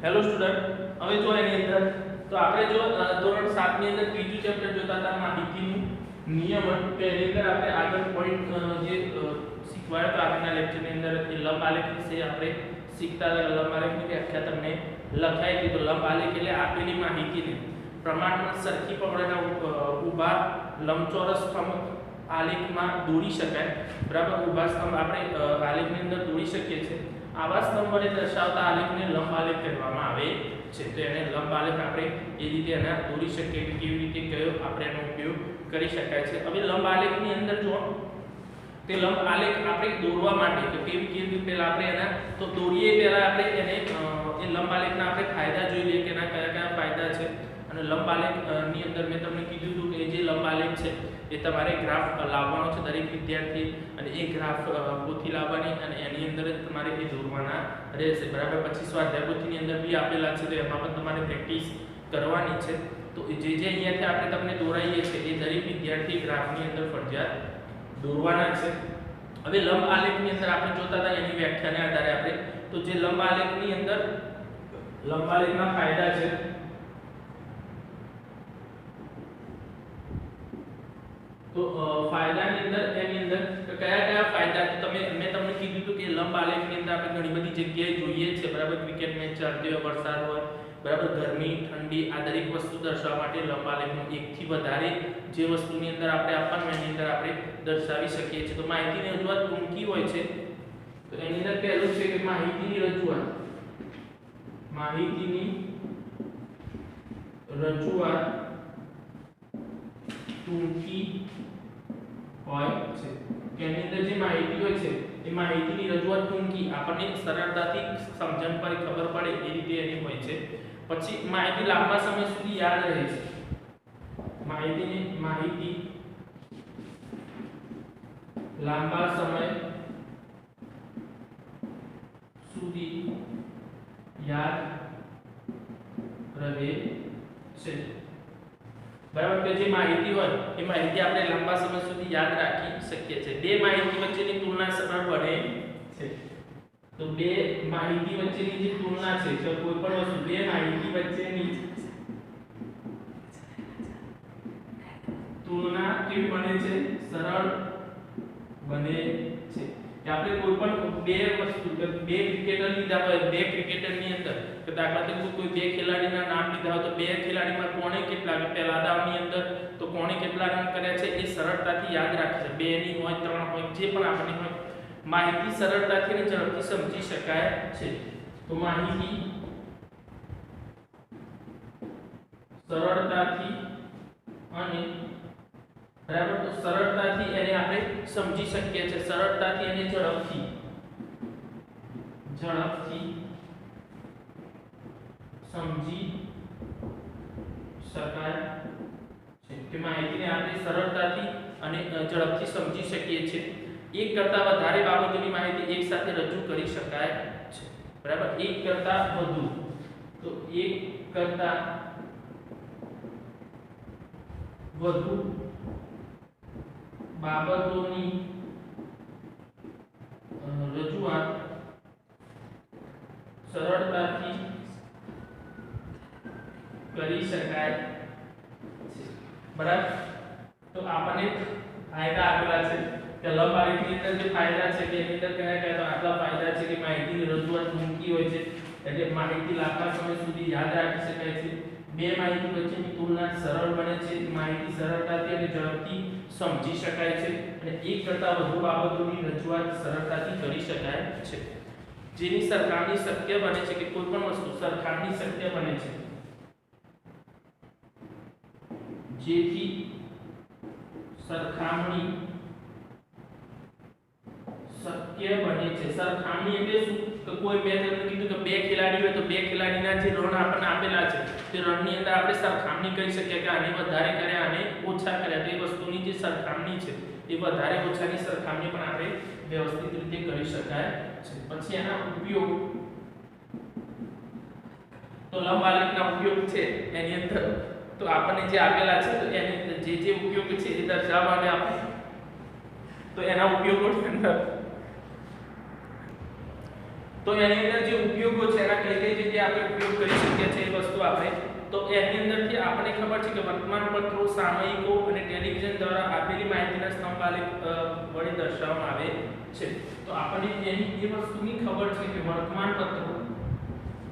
Hello student, હવે જો એની અંદર તો આપણે જો ધોરણ 7 ની અંદર ત્રીજું ચેપ્ટર જોતા હતા માહિતીનું નિયમન. તો એની અંદર આપણે આગળ પોઈન્ટ જે શીખવાડ્યો તો આગળના લેક્ચરની અંદર એ લંબ આલેખ વિશે આપણે શીખતા હતા. લંબ આલેખની વ્યાખ્યા તમને લખાઈ હતી. તો લંબ આલેખ એટલે આપેલી માહિતીને પ્રમાણમાં સરખી પકડના ઊભા લંબચોરસ સ્તંભ આલેખમાં દોરી શકાય. બરાબર, ઊભા સ્તંભ આપણે આલેખની અંદર દોરી શકીએ છીએ. આવા સ્તંભોને દર્શાવતા આલેખને લંબ આલેખ કહેવામાં આવે છે. તો એને લંબ આલેખ આપણે એ રીતે એના દોરી શકીએ કે કેવી રીતે કયો આપણે એનો ઉપયોગ કરી શકાય છે. હવે લંબ આલેખની અંદર જો તે લંબ આલેખ આપણે દોરવા માટે તો કેવી પહેલા આપણે એના તો દોરીએ પહેલા આપણે એને એ લંબ આલેખના આપણે ફાયદા જોઈ લઈએ કે એના કયા કયા ફાયદા છે. અને લંબ આલેખ ની અંદર મેં તમને કીધું હતું કે જે લંબ આલેખ છે એ તમારે ગ્રાફ લાવવાનો છે દરેક વિદ્યાર્થી, અને એ ગ્રાફ પોથી લાવવાની અને એની અંદર જ તમારે એ દોરવાના રહેશે. બરાબર, પછી સ્વાધ્યાય પોથીની અંદર બી આપેલા છે તો એમાં પણ તમારે પ્રેક્ટિસ કરવાની છે. તો જે અહીંયાથી આપણે તમને દોરાઈએ છે એ દરેક વિદ્યાર્થી ગ્રાફની અંદર ફરજિયાત દોરવાના છે. હવે લંબ આલેખની અંદર આપણે જોતા હતા એની વ્યાખ્યાને આધારે આપણે તો જે લંબ આલેખની અંદર લંબ આલેખના ફાયદા છે તો ફાયદાની અંદર એની અંદર કયા કયા ફાયદા તો મેં તમને કીધું હતું કે લંબ આલેખની અંદર આપણે ઘણી બધી જગ્યાએ જોઈએ છે. બરાબર, ક્રિકેટ મેચ ચાલતી હોય, વરસાદ હોય, બરાબર, ગરમી ઠંડી, આ દરેક વસ્તુ દર્શાવવા માટે લંબ આલેખનો એકથી વધારે જે વસ્તુની અંદર આપણે આપવાનું એની અંદર આપણે દર્શાવી શકીએ છીએ. તો માહિતીની રજૂઆત ટૂંકી હોય છે. તો એની અંદર પહેલું છે કે માહિતીની રજૂઆત ટૂંકી હોય છે. કે એની અંદર જે માહિતી હોય છે એ માહિતીની રજૂઆત ટૂંકી, આપણને સરળતાથી સમજણ પર ખબર પડે એ રીતે એની હોય છે. પછી માહિતી લાંબા સમય સુધી યાદ રહે છે. માહિતી લાંબા સમય સુધી યાદ રહે છે. બરાબર, કે જે માહિતી હોય એ માહિતી આપણે લાંબા સમય સુધી યાદ રાખી શકીએ છીએ. બે માહિતી વચ્ચેની તુલના સરળ બને છે. તો બે માહિતી વચ્ચેની જે તુલના છે તો કોઈ પણ વસ્તુ બે માહિતી વચ્ચેની તુલના કેવી બને છે? સરળ બને છે. કે આપણે કોઈ પણ બે વસ્તુ બે ક્રિકેટર લીધા હોય, બે ક્રિકેટરની અંદર કે દાખલા તરીકે કોઈ બે ખેલાડીના નામ લીધા હોય તો બે ખેલાડીમાં કોણે કેટલા પહેલા દાવની અંદર તો કોણે કેટલા રન કર્યા છે એ સરળતાથી યાદ રાખે છે. બે ની હોય, ત્રણ હોય, જે પણ આપણી હોય માહિતી સરળતાથી અને ઝડપથી સમજી શકાય છે. તો માહિતી સરળતાથી અને બરાબર તો સરળતાથી એને આપણે સમજી શકીએ છીએ. સરળતાથી અને ઝડપથી સમજી શકાય છે. કે માહિતીને આપણે સરળતાથી અને ઝડપથી સમજી શકીએ છીએ. એક કરતાં વધારે બાબતોની માહિતી એક સાથે રજૂ કરી શકાય છે. બરાબર, એક કરતાં વધુ તો એક કરતાં વધુ બાબતોની રજૂઆત સરળતાથી કરી શકાય છે. બરાબર, તો આપણને ફાયદા આપેલા છે કે લંબ આલેખની અંદર જે ફાયદા છે કે એની અંદર કયા કયા તો આટલા ફાયદા છે કે માહિતીની રજૂઆત ટૂંકી હોય છે એટલે માહિતી લાંબા સમય સુધી યાદ રાખી શકાય છે. બે માહિતી વચ્ચેની તુલના સરળ બને છે. માહિતી સરળતાથી અને ઝડપથી સમજી શકાય છે. અને એક કરતાં વધુ બાબતોની રજૂઆત સરળતાથી કરી શકાય છે. જેની સરખામણી શક્ય બને છે કે કોઈ પણ વસ્તુ સરખામણી શક્ય બને છે. જેથી સરખામણી શક્ય બને છે. સરખામણી એટલે શું? કે કોઈ મેં તમને કીધું કે બે ખેલાડી હોય તો બે ખેલાડીના જે રન આપણને આપેલા છે તે રનની અંદર આપણે સરખામણી કરી શકીએ કે આને વધારે કર્યા આને ઓછા કર્યા. તો એ વસ્તુની જે સરખામણી છે એ વધારે ઓછાની સરખામણી પણ આપણે વ્યવસ્થિત રીતે કરી શકાય છે. પછી એના ઉપયોગ તો લંબ આલેખના ઉપયોગ છે એની અંદર તો આપણને જે આપેલા છે તો એની જે ઉપયોગ છે એ દર્શાવવાને આપણે તો એના ઉપયોગોની અંદર તો એની અંદર જે ઉપયોગો છે એના કઈ કઈ જગ્યાએ આપણે ઉપયોગ તો એની અંદરથી આપણને ખબર છે કે વર્તમાનપત્રો, સામયિકો અને ટેલિવિઝન દ્વારા આપેલી માહિતીના સ્તંભ આલેખ વડે દર્શાવવામાં આવે છે. તો આપણને એની એ વસ્તુની ખબર છે કે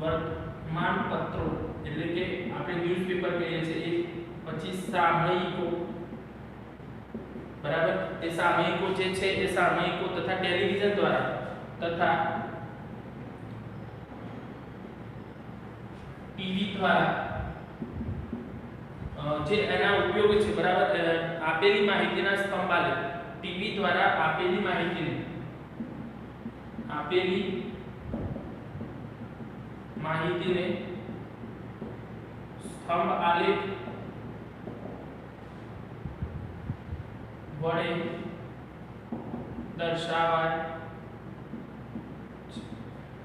વર્તમાનપત્રો એટલે કે આપણે ન્યૂઝપેપર કહીએ છીએ, પછી સામયિકો, બરાબર, એ સામયિકો જે છે એ સામયિકો તથા ટેલિવિઝન દ્વારા તથા ટીવી દ્વારા જે એના ઉપયોગ છે, બરાબર, આપેલી માહિતીના સ્તંભ આલેખ, ટીવી દ્વારા આપેલી માહિતીને સ્તંભ આલેખ વડે દર્શાવાય,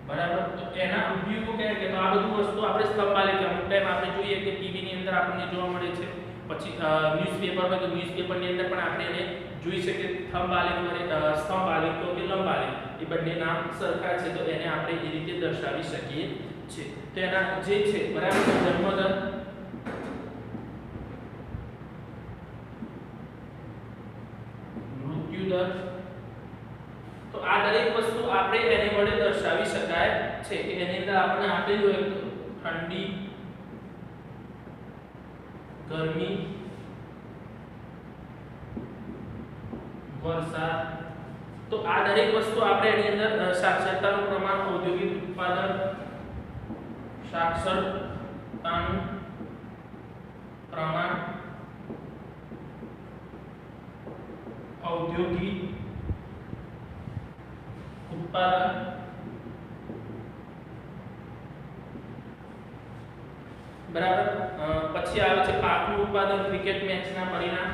બરાબર. તો એના ઉપયોગો કયા કે, તો આ બધું વસ્તુ આપણે સ્તંભ આલેખ, અમુક ટાઈમ આપણે જોઈએ કે ટીવી ની અંદર આપણને જોવા મળે છે, પછી ન્યૂઝપેપર હોય તો ન્યૂઝપેપર ની અંદર પણ આપણે એને જોઈ શકીએ સ્તંભ આલેખ વડે, સ્તંભ આલેખ તો કે લંબ આલેખ, એ બંને નામ સરખા છે, તો એને આપણે એ રીતે દર્શાવી શકીએ છીએ. તો એના જે છે, બરાબર, જન્મદર, મૃત્યુદર, તો આ દરેક વસ્તુ આપણે એને વડે દર્શાવી શકાય છે કે એની અંદર આપણે આપેલું હોય તો ઠંડી, ગરમી, વરસાદ, તો આ દરેક વસ્તુ આપણે એની અંદર સાક્ષરતાનું પ્રમાણ, ઔદ્યોગિક ઉત્પાદન, સાક્ષરતાનું પ્રમાણ, ઔદ્યોગિક ઉત્પાદન, બરાબર. પછી આવે છે પાકનું ઉત્પાદન, ક્રિકેટ મેચના પરિણામ,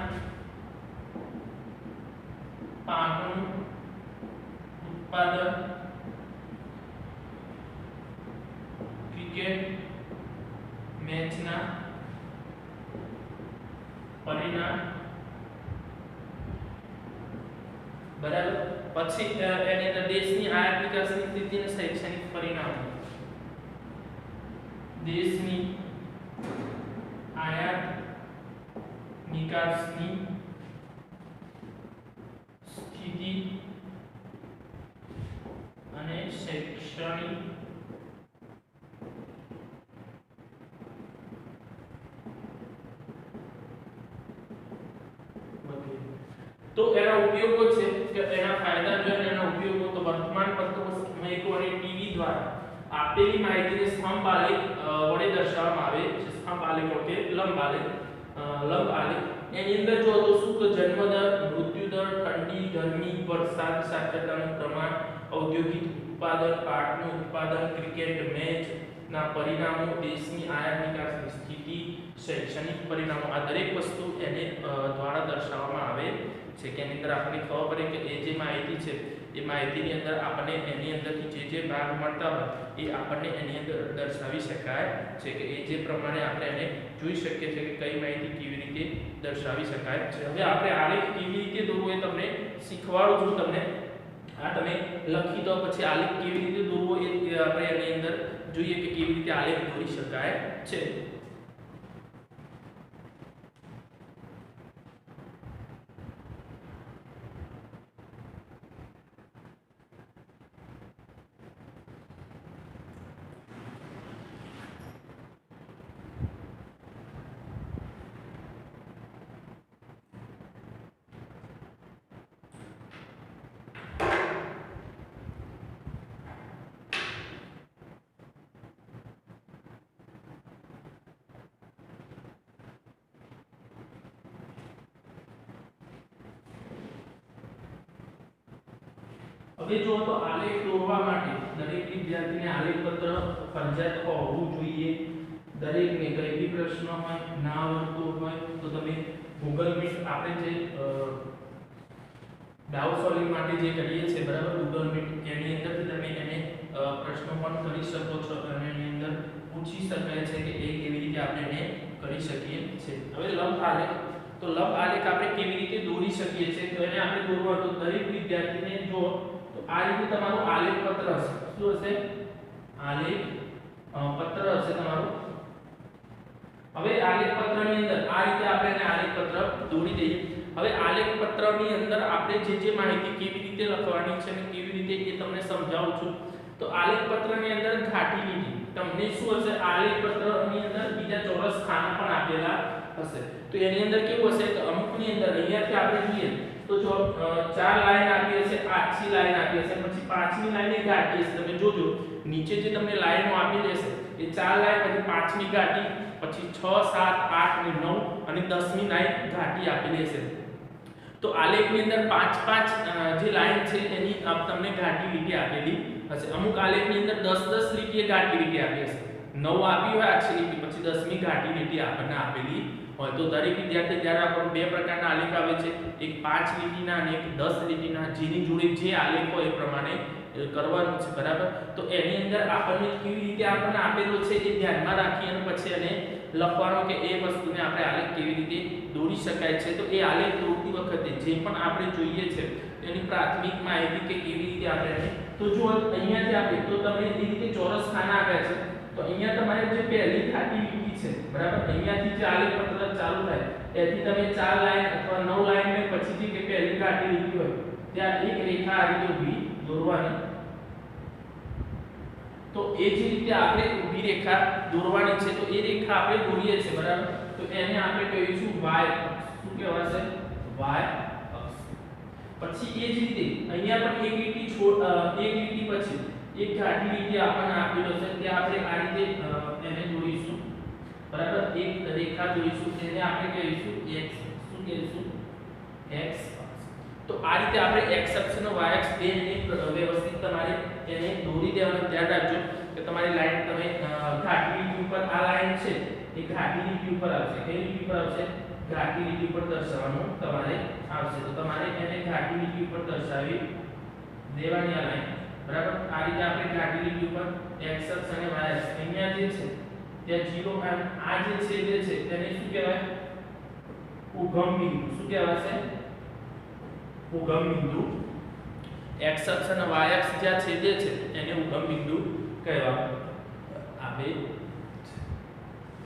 પાકનું ઉત્પાદન, ક્રિકેટ મેચના પરિણામ, બરાબર. પછી એની અંદર દેશની આયાત નિકાસની સ્થિતિ અને શૈક્ષણિક પરિણામો, દેશની આયાત નિકાસની સ્થિતિ અને શૈક્ષણિક તો એના ઉપયોગો છે કે એના ફાયદા જો એના ઉપયોગો, તો વર્તમાનપત્રો, સામયિકો અને ટીવી દ્વારા આપેલી માહિતીને સ્તંભ આલેખ વડે દર્શાવવામાં આવે છે. સ્તંભ આલેખ કે લંબ આલેખ એની અંદર જો તો શું, તો જન્મદર, મૃત્યુદર, ઠંડી, ગરમી, વરસાદ, સાક્ષરતાનું પ્રમાણ, ઔદ્યોગિક ઉત્પાદન, પાકનું ઉત્પાદન, ક્રિકેટ મેચ ના પરિણામો, દેશની આયાત નિકાસની સ્થિતિ, શૈક્ષણિક પરિણામો, આ દરેક વસ્તુ એને દ્વારા દર્શાવવામાં આવે છે કે એની અંદર આપણને ખબર પડે કે એ જે માહિતી છે એ માહિતીની અંદર આપણને એની અંદરથી જે ભાગ મળતા હોય એ આપણને એની અંદર દર્શાવી શકાય છે કે એ જે પ્રમાણે આપણે એને જોઈ શકીએ છીએ કે કઈ માહિતી કેવી રીતે દર્શાવી શકાય છે. હવે આપણે આલેખ કેવી રીતે દોરવો એ તમને શીખવાડું છું. તમને આ તમે લખી દો, પછી આલેખ કેવી રીતે દોરવો એ આપણે એની અંદર જોઈએ કે કેવી રીતે આલેખ દોરી શકાય છે. હવે જો તો આલેખ દોરવા માટે દરેક વિદ્યાર્થીને આલેખ પત્ર ફરજિયાત હોવું જોઈએ. દરેકને કઈ બી પ્રશ્ન હોય, ના આવડતો હોય તો તમે Google Meet આપણે જે ડાઉટ સોલ્વિંગ માટે જે કરીએ છીએ, બરાબર, Google Meet, એની અંદરથી તમે એને પ્રશ્નો પણ કરી શકો છો અને એની અંદર પૂછી શકાય છે કે એ કેવી રીતે આપણે એને કરી શકીએ છીએ. હવે લંબ આલેખ, તો લંબ આલેખ આપણે કેવી રીતે દોરી શકીએ છીએ, તો એને આપણે દોરવા તો દરેક વિદ્યાર્થીને જો તો આ રીતે તમારું આલેખ પત્ર હશે. શું હશે? આલેખ પત્ર હશે તમારું. હવે આલેખ પત્રની અંદર આ રીતે આપણે આલેખ પત્ર દોરી દઈએ। હવે આલેખ પત્રની અંદર આપણે જે માહિતી કેવી રીતે લખવાની છે અને કેવી રીતે એ તમને સમજાવું છું। તો આલેખ પત્રની અંદર ઘાટી લીટી તમને શું હશે, આલેખ પત્રની અંદર બીજા ચોરસ ખાના પણ આપેલા હશે। તો એની અંદર કેવું હશે કે અમુકની અંદર અહીંયાથી આપણે જોઈએ તો જો 4 લાઈન આપી હશે, આછી લાઈન આપી હશે, પછી પાંચમી લાઈન એ ઘાટી હશે। તમે જોજો નીચે જે તમને લાઈનો આપી દેશે એ 4 લાઈન, પછી પાંચમી ઘાટી, પછી 6 7 8 અને 9 અને 10મી લાઈન ઘાટી આપેલી હશે। તો આલેખની અંદર 5 જે લાઈન છે એની તમને ઘાટી લીટી આપેલી હશે। અમુક આલેખની અંદર 10 લીટીએ ઘાટી લીટી આપી હશે, 9 આપી હોય આછી લીટી, પછી 10મી ઘાટી લીટી આપણને આપેલી હોય। તો દરેક વિદ્યાર્થી જ્યારે આપણને બે પ્રકારના આલેખ આવે છે, એક 5 લીટીના અને એક 10 લીટીના, જેની જોડે જે આલેખ હોય એ પ્રમાણે કરવાનું છે, બરાબર। તો એની અંદર આપણને કેવી રીતે આપણને આપેલો છે એ ધ્યાનમાં રાખી અને પછી એને લખવાનો કે એ વસ્તુને આપણે આલેખ કેવી રીતે દોરી શકાય છે। તો એ આલેખ દોરતી વખતે જે પણ આપણે જોઈએ છે એની પ્રાથમિક માહિતી કે કેવી રીતે આપણે તો જો અહીંયાથી આપણે તો તમે એ રીતે ચોરસ ખાના આપ્યા છે। તો અહીંયા તમારે જે પહેલી ઘાટી લીટી છે, બરાબર, અહીંયાથી જે આલેખ પત્ર ચાલુ થાય એથી તમે 4 લાઈન અથવા 9 લાઈન ને પછીથી કે પહેલી ઘાટી લીટી હોય ત્યાં એક રેખા આ રીતે ઊભી દોરવાની। તો એ જ રીતે આપણે ઊભી રેખા દોરવાની છે। તો એ રેખા આપણે દોરીએ છીએ, બરાબર। તો એને આપણે કહીશું y અક્ષ। શું કહેવાશે? y અક્ષ। પછી એ જ રીતે અહીંયા પણ એક લીટી પછી એક ઘાટી લીટી આપણને આપેલો છે તે આપણે આ રીતે એને દોરીશું, બરાબર। એક રેખા દોરીશું તેને આપણે કહીશું x। શું કહીશું? x અક્ષ। તો આ રીતે આપણે x અક્ષ અને y અક્ષ બેને વ્યવસ્થિત તમારે એને દોરી દેવાનું ધ્યાન રાખજો કે તમારી લાઈન તમે ઘાટી લીટી ઉપર આ લાઈન છે એ ઘાટી લીટી ઉપર આવશે। કઈ લીટી ઉપર આવશે? ઘાટી લીટી ઉપર દર્શાવવાનું તમારે આવશે। તો તમારે એને ઘાટી લીટી ઉપર દર્શાવી દેવાની આ લાઈન, બરાબર। આ રીતે આપણે ઘાટી લીટી ઉપર x અક્ષ અને y અક્ષ અહીંયા જે છે ત્યાં 0 આ જે છેદે છે તેને શું કહેવાય? ઉગમ બિંદુ। શું કહેવાશે? ઉગમ બિંદુ। x અક્ષ અને y અક્ષ જ્યાં છેદે છે એને ઉગમ બિંદુ કહેવામાં આવે છે।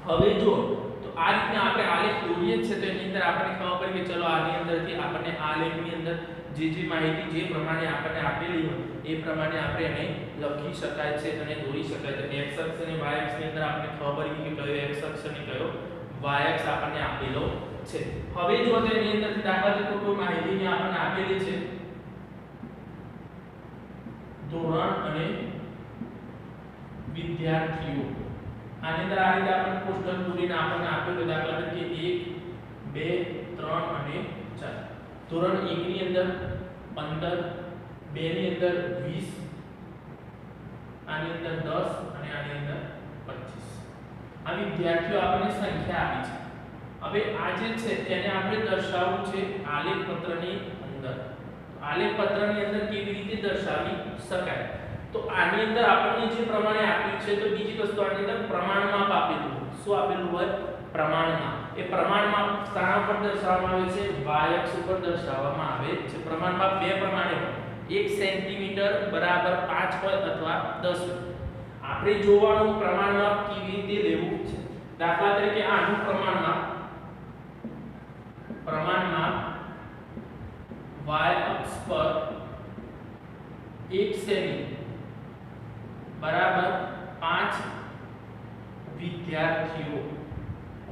હવે જો તો આ રીતે આપણે આલેખ દોરીએ છે તો એની અંદર આપણને ખબર પડી કે ચલો આની અંદરથી આપણને આલેખની અંદર જે માહિતી જે પ્રમાણે આપણને આપેલી હોય એ પ્રમાણે આપણે એને લખી શકાય છે અને દોરી શકાય છે। x અક્ષ અને y અક્ષની અંદર આપણને ખબર પડી કે કયો x અક્ષ અને કયો y અક્ષ આપણને આપેલો છે। હવે જો તેની અંદરથી દાખલા તરીકે કોઈ માહિતી આપણને આપેલી છે, ધોરણ અને વિદ્યાર્થીઓ, આની અંદર આ રીતે આપણે કોષ્ટક દોરીને આપણને આપેલું દાખલા તરીકે 1 2 3 અને 4। ધોરણ 1 ની અંદર 15, 2 ની અંદર 20, આની અંદર 10 અને આની અંદર 25 આ વિદ્યાર્થીઓ આપણને સંખ્યા આપી છે। હવે આ જે છે તેને આપણે દર્શાવવું છે આલેખ પત્રની અંદર। આલેખ પત્રની અંદર કેવી રીતે દર્શાવી શકાય? તો આની અંદર આપણને જે પ્રમાણે આપ્યું છે તો બીજી વસ્તુ આની અંદર પ્રમાણમાપ આપેલું હોય। શું આપેલું હોય? પ્રમાણમાપ। એ પ્રમાણમાપ સ્થાન પર દર્શાવવામાં આવે છે, y અક્ષ ઉપર દર્શાવવામાં આવે છે। પ્રમાણમાપ બે પ્રમાણે હોય, 1 સેન્ટીમીટર બરાબર 5 હોય અથવા 10 હોય। આપણે જોવાનું પ્રમાણમાપ કેવી રીતે લેવું છે। દાખલા તરીકે આનું પ્રમાણમાપ y અક્ષ પર 1 સેમી બરાબર 5 વિદ્યાર્થીઓ।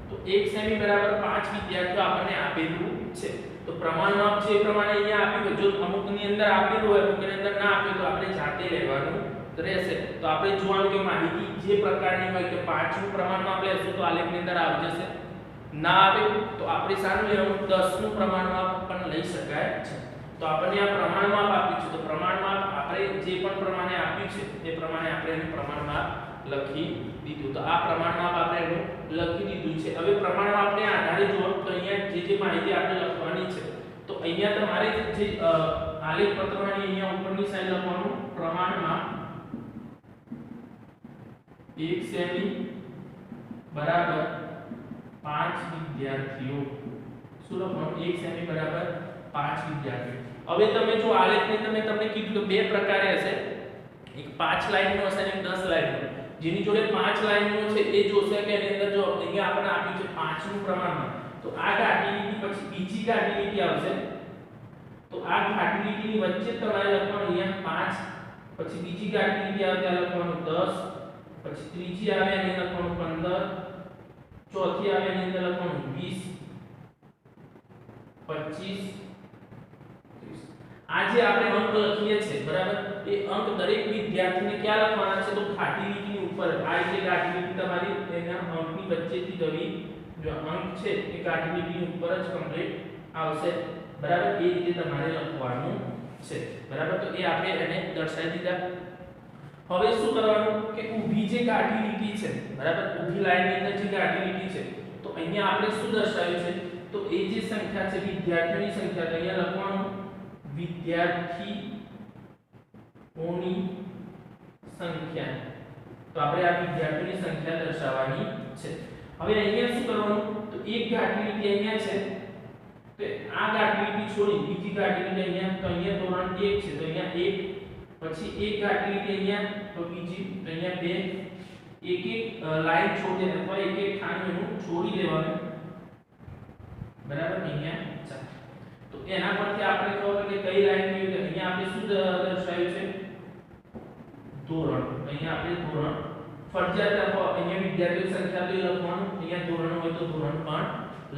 તો 1 સેમી બરાબર 5 વિદ્યાર્થીઓ આપણને આપેલું છે। તો પ્રમાણમાપ જે પ્રમાણે અહીંયા આપ્યું, જો અમુકની અંદર આપેલું હોય અમુકની અંદર ના આપેલું તો આપણે જાતે લેવાનું રહેશે। તો આપણે જોવાનું કે માહિતી જે પ્રકારની હોય કે 5 નું પ્રમાણમાપ લેશું તો આલેખની અંદર આવી જશે, ના આવે તો આપણે સારું લેવાનું 10 નું પ્રમાણમાપ પણ લઈ શકાય છે। તો આપણને આ પ્રમાણમાપ આપ્યું છે, તો પ્રમાણમાપ આપણે જે પણ પ્રમાણે આપ્યું છે તે પ્રમાણે આપણે એનું પ્રમાણમાપ લખી દીધું। તો આ પ્રમાણમાપ આપણે એનું લખી દીધું છે। હવે પ્રમાણમાપને આધારે જો તો અહીંયા જે માહિતી આપણે લખવાની છે તો અહીંયા તમારે જે આલેખ પત્રની અહીંયા ઉપરની સાઈડ લખવાનું પ્રમાણમાપ 1 સેમી બરાબર 5 વિદ્યાર્થીઓ। શું લખવાનું? 1 સેમી બરાબર 5 વિદ્યાર્થીઓ। હવે તમે જો આલેખને તમને કીધું તો બે પ્રકારે હશે, એક 5 લાઈનનો હશે અને એક 10 લાઈનનો। જેની જોડે 5 લાઈનો છે એ જોશે કે એની અંદર જો અહીંયા આપણને આપ્યું છે 5 નું પ્રમાણ, તો આ ઘાટી લીટી પછી બીજી ઘાટી લીટી આવશે, તો આ ઘાટી લીટીની વચ્ચે તમારે લખવાનું અહીંયા 5, પછી બીજી ઘાટી લીટી આવે ત્યાં લખવાનું 10, પછી ત્રીજી આવે એની અંદર લખવાનું 15, ચોથી આવે એની અંદર લખવાનું 20, 25, 30. આ જે આપણે અંક લખીએ છીએ બરાબર, એ અંક દરેક વિદ્યાર્થીને ક્યાં લખવાના છે તો ઘાટી લીટીની ઉપર. આ જે ઘાટી લીટી તમારી એના અંકની વચ્ચેથી જવી, જો અંક છે એ ઘાટી લીટીની ઉપર જ કમ્પ્લીટ આવશે બરાબર, એ રીતે તમારે લખવાનું છે બરાબર. તો એ આપણે એને દર્શાવી દીધા. હવે શું કરવાનું કે ઊભી જે ઘાટી લીટી છે બરાબર, ઊભી લાઈનની અંદર જે ઘાટી લીટી છે, તો અહીંયા આપણે શું દર્શાવ્યું છે તો એ જે સંખ્યા છે વિદ્યાર્થીઓની સંખ્યા, તો અહીંયા લખવાનું વિદ્યાર્થીઓની સંખ્યા. તો આપણે આ વિદ્યાર્થીઓની સંખ્યા દર્શાવવાની છે. હવે અહીંયા શું કરવાનું તો એક ઘાટી લીટી અહીંયા છે, તો આ ઘાટી લીટી છોડી બીજી ઘાટી લીટી અહીંયા, તો અહીંયા ધોરણ 1 છે તો અહીંયા 1, પછી એક ઘાટી લીટી અહીંયા, તો બીજી અહીંયા 2, એક એક લાઈન છોડી અથવા એક એક ખાનું એનું છોડી દેવાનું બરાબર. અહીંયા 4. તો એના પરથી આપણે ખબર કે કઈ લાઈન કેવી રીતે, અહીંયા આપણે શું દર્શાવ્યું છે ધોરણ, અહીંયા આપણે ધોરણ ફરજિયાત લખો, અહીંયા વિદ્યાર્થીઓની સંખ્યા તો લખવાનું, અહીંયા ધોરણ હોય તો ધોરણ પણ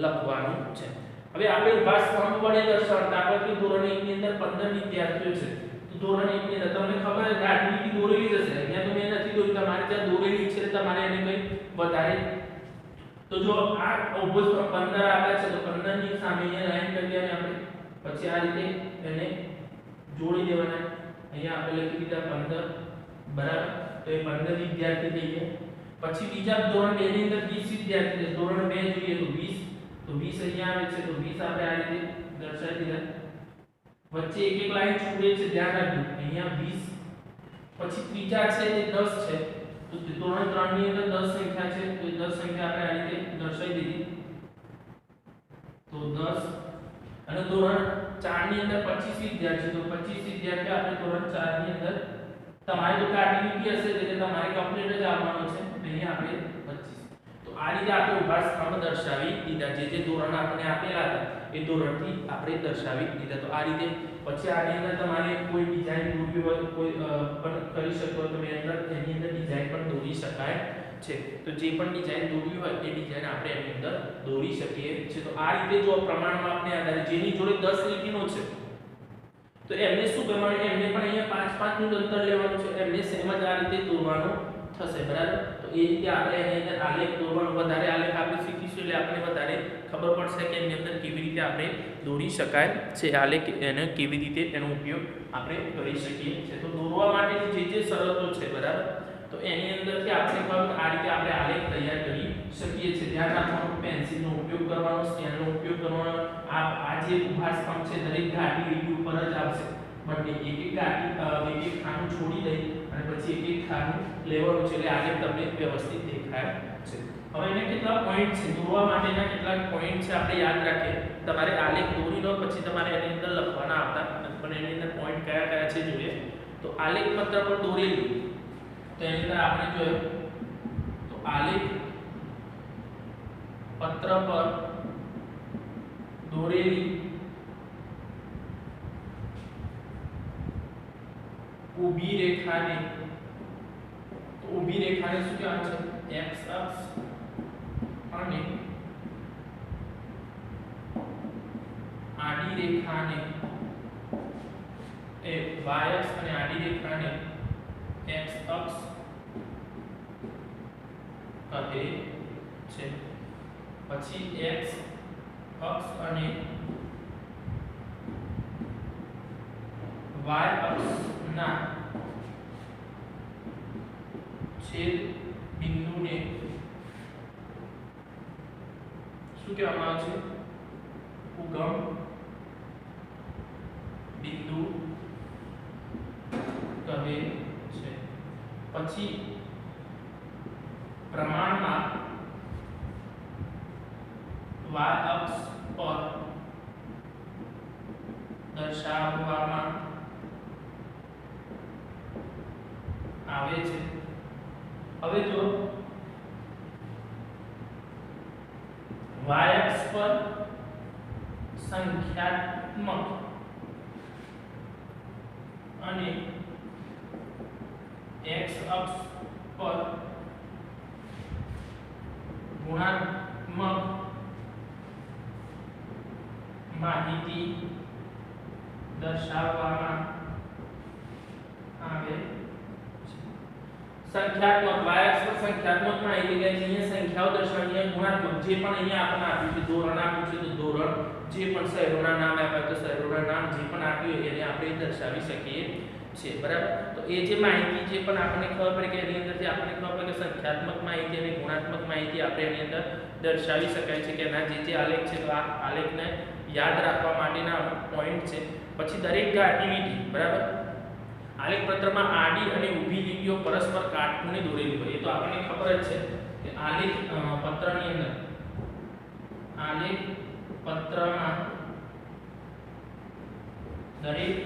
લખવાનું છે. હવે આપણે ઊભા સ્તંભ વડે દર્શાવતા આપણે ધોરણ 1 ની અંદર 15 વિદ્યાર્થીઓ છે, તો ધોરણ 1 ની અંદર તમને ખબર છે ઘાટી લીટી દોરેલી જશે, અહીંયા તો મેં નથી દોરી, તમારે ત્યાં દોરેલી છે તમારે એને કઈ વધારે. તો જો આ ઊભો સ્તંભ 15 આપ્યા છે તો 15 ની સામે અહીંયા લાઈન કરી દેવાની આપણે, પછી આ રીતે એને જોડી દેવાના. અહીંયા આપણે લખી દીધા 15 બરાબર, તો એ 15 વિદ્યાર્થી થઈ ગયા. પછી બીજા ધોરણ 2 ની અંદર 20 વિદ્યાર્થી છે, ધોરણ 2 જોઈએ તો 20, તો 20 અહીંયા આવે છે, તો 20 આપણે આ રીતે દર્શાવી દીધા. વચ્ચે એક એક લાઈન છોડે છે ધ્યાન રાખજો, અહીંયા 20, પછી ત્રીજા છે એ 10 છે, તો ધોરણ 3 ની અંદર 10 સંખ્યા છે, તો 10 સંખ્યા આપણે આ રીતે દર્શાવી દીધી, તો 10. અને ધોરણ 4 ની અંદર 25 વિદ્યાર્થી, તો 25 વિદ્યાર્થી આપણે ધોરણ 4 ની અંદર તમારી તો ઘાટી લીટી હશે એટલે તમારે કમ્પ્લીટ જ આવવાનો છે, અહીંયા આપણે 25. તો આ રીતે આપણે ઊભા સ્તંભ દર્શાવી દીધા, જે ધોરણ આપણે આપેલા હતા એ ધોરણથી આપણે દર્શાવી દીધા. તો આ રીતે પછી આની અંદર તમારે કોઈ ડિઝાઇન દોરવી હોય કોઈ પણ કરી શકો તો એની અંદર ડિઝાઇન પણ દોરી શકાય છે. તો જે પણ ડિઝાઇન દોરવી હોય એ ડિઝાઇન આપણે એની અંદર દોરી શકીએ છીએ. તો આ રીતે જો પ્રમાણમાં આપણે આધારે જેની જોડે 10 લીટીનો છે તો એમને શું કરવાનું, એમને પણ અહીંયા 5 નું અંતર લેવાનું છે, એમને સેમ જ આ રીતે દોરવાનું થશે બરાબર. તો એ રીતે આપણે એની અંદર આલેખ દોરવાનું, વધારે આલેખ આપણે શીખીશું એટલે આપણે વધારે ખબર પડશે કે એની અંદર કેવી રીતે આપણે દોરી શકાય છે આલેખ, એને કેવી રીતે એનો ઉપયોગ આપણે કરી શકીએ છીએ. તો દોરવા માટેની જે શરતો છે બરાબર, તો એની અંદરથી આપણે આ રીતે આપણે આલેખ તૈયાર કરી શકીએ છીએ. ધ્યાન રાખવાનું પેન્સિલનો ઉપયોગ કરવાનો, સ્કેલનો ઉપયોગ કરવાનો. આ જે ઊભા સ્તંભ છે દરેક ઘાટી લીટી ઉપર જ આવશે, બંને એક એક ઘાટી એક ખાનું છોડી દઈ અને પછી એક ખાનું લેવાનું છે એટલે આલેખ તમને વ્યવસ્થિત દેખાય છે. હવે એને કેટલા પોઈન્ટ છે દોરવા માટેના, કેટલાક પોઈન્ટ છે આપણે યાદ રાખીએ. તમારે આલેખ દોરી લો પછી તમારે એની અંદર લખવાના આવતા, પણ એની અંદર પોઈન્ટ કયા કયા છે જોઈએ. તો આલેખ પત્ર પર દોરેલું, તો એની અંદર આપણે જોયું તો આલેખ પત્ર પર દોરેલી ઊભી રેખાને, તો ઊભી રેખાને શું કહેવાય છે x અક્ષ, અને આડી રેખાને એ y અક્ષ અને આડી રેખાને x અક્ષ કહે છે. પછી x અક્ષ અને y અક્ષના છેદ બિંદુને શું કહેવામાં આવે છે ઉગમ બિંદુ કહે છે. પછી પ્રમાણમાં y અક્ષ પર દર્શાવવામાં આવે છે હવે જો y અક્ષ પર સંખ્યાત્મક અને x અક્ષ પર ગુણાત્મક માહિતી દર્શાવવામાં આવે છે। સંખ્યાત્મક y અક્ષ પર સંખ્યાત્મક માહિતી કે અહીંયા સંખ્યાઓ દર્શાવવાની છે, ગુણાત્મક જે પણ અહીંયા આપણને આપ્યું છે ધોરણ આપ્યું છે તો ધોરણ, જે પણ શહેરોના નામ આપ્યા તો શહેરોના નામ જે પણ આપ્યું હોય એને આપણે દર્શાવી શકીએ છીએ, બરાબર। તો એ જે માહિતી જે પણ આપણને ખબર પડે કે એની અંદરથી આપણને ખબર પડે કે સંખ્યાત્મક માહિતી અને ગુણાત્મક માહિતી આપણે એની અંદર દર્શાવી શકાય છે કે એના જે આલેખ છે તો આ આલેખને યાદ રાખવા માટેના પોઈન્ટ છે। પછી દરેક એક્ટિવિટી, બરાબર, આલેખ પત્રમાં આડી અને ઊભી લીટીઓ પરસ્પર કાટખૂણે દોરેલી હોય, એ તો આપણને ખબર જ છે કે આલેખ પત્રની અંદર આલેખ પત્રમાં દરેક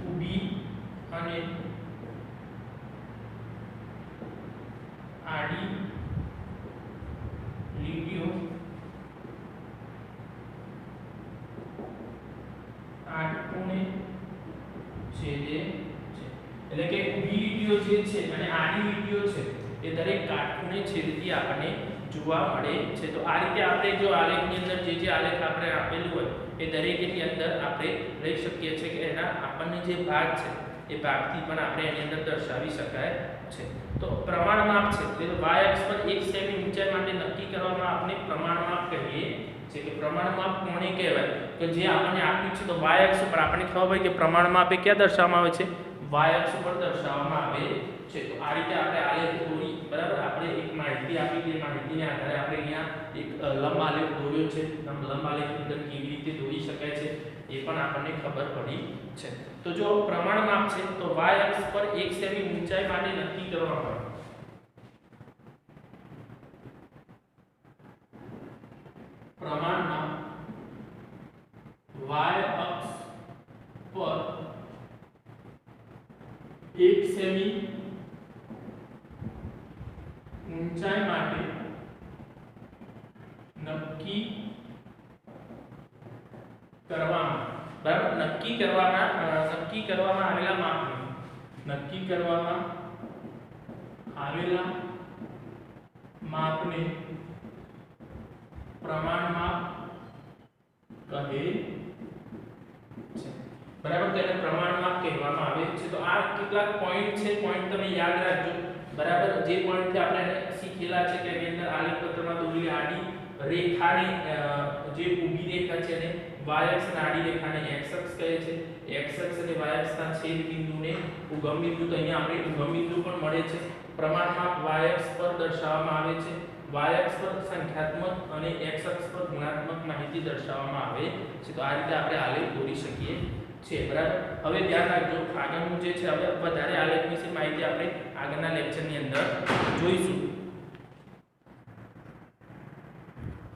ઊભી અને આડી લીટીઓ કાટખૂણે છેદે છે, એટલે કે ઊભી લીટીઓ જે છે અને આડી લીટીઓ છે એ દરેક કાટખૂણે છેદતી આપણને જોવા મળે છે। તો આ રીતે આપણે જો આલેખની અંદર જે આલેખ આપણે આપેલું હોય એ દરેકની અંદર આપણે લઈ શકીએ છીએ કે એના આપણને જે ભાગ છે એ ભાગથી પણ આપણે એની અંદર દર્શાવી શકાય છે। તો પ્રમાણમાપ છે એટલે y અક્ષ પર 1 સેમી ઊંચાઈ માટે નક્કી કરવામાં આપણે પ્રમાણમાપ કહીએ છીએ કે પ્રમાણમાપ કોને કહેવાય કે જે આપણને આપ્યું છે તો y અક્ષ પર આપણને ખબર હોય કે પ્રમાણમાપ એ ક્યાં દર્શાવવામાં આવે છે, y અક્ષ પર દર્શાવવામાં આવે છે। તો આ રીતે આપણે આલેખ દોરી, બરાબર, આપણે એક માહિતી આપી તે માહિતીને આધારે આપણે અહીંયા એક લંબ આલેખ દોર્યો છે, લંબ આલેખની અંદર કેવી રીતે દોરી શકાય છે એ પણ આપણને ખબર પડી છે। તો જો પ્રમાણમાપ છે તો y અક્ષ પર 1 સેમી ઊંચાઈ માટે નક્કી કરવામાં આવે પ્રમાણમાપ y અક્ષ પર 1 સેમી ઊંચાઈ માટે નક્કી કરવામાં, બરાબર, નક્કી કરવામાં આવેલા માપને પ્રમાણમાપ કહે છે, બરાબર, તેને પ્રમાણમાપ કહેવામાં આવે છે। તો આ કેટલાક પોઈન્ટ છે, પોઈન્ટ તમે યાદ રાખજો, બરાબર। જે પોઈન્ટ થી આપણે શીખેલા છે કે એની અંદર આલેખ પત્રમાં દોરેલી આડી રેખાની જે ઊભી રેખા છે એને y અક્ષ અને આડી રેખાને x અક્ષ કહે છે, x અક્ષ અને y અક્ષના છેદ બિંદુને ઉગમ બિંદુ, તો અહીંયા આપણે ઉગમ બિંદુ પણ મળે છે। પ્રમાણમાપ y અક્ષ પર દર્શાવવામાં આવે છે, y અક્ષ પર સંખ્યાત્મક અને x અક્ષ પર ગુણાત્મક માહિતી દર્શાવવામાં આવે છે। તો આ રીતે આપણે આલેખ દોરી શકીએ છીએ, બરાબર। હવે ધ્યાન રાખજો, આગળનું જે છે હવે વધારે આલેખ વિશે માહિતી આપણે આગળના લેક્ચરની અંદર જોઈશું।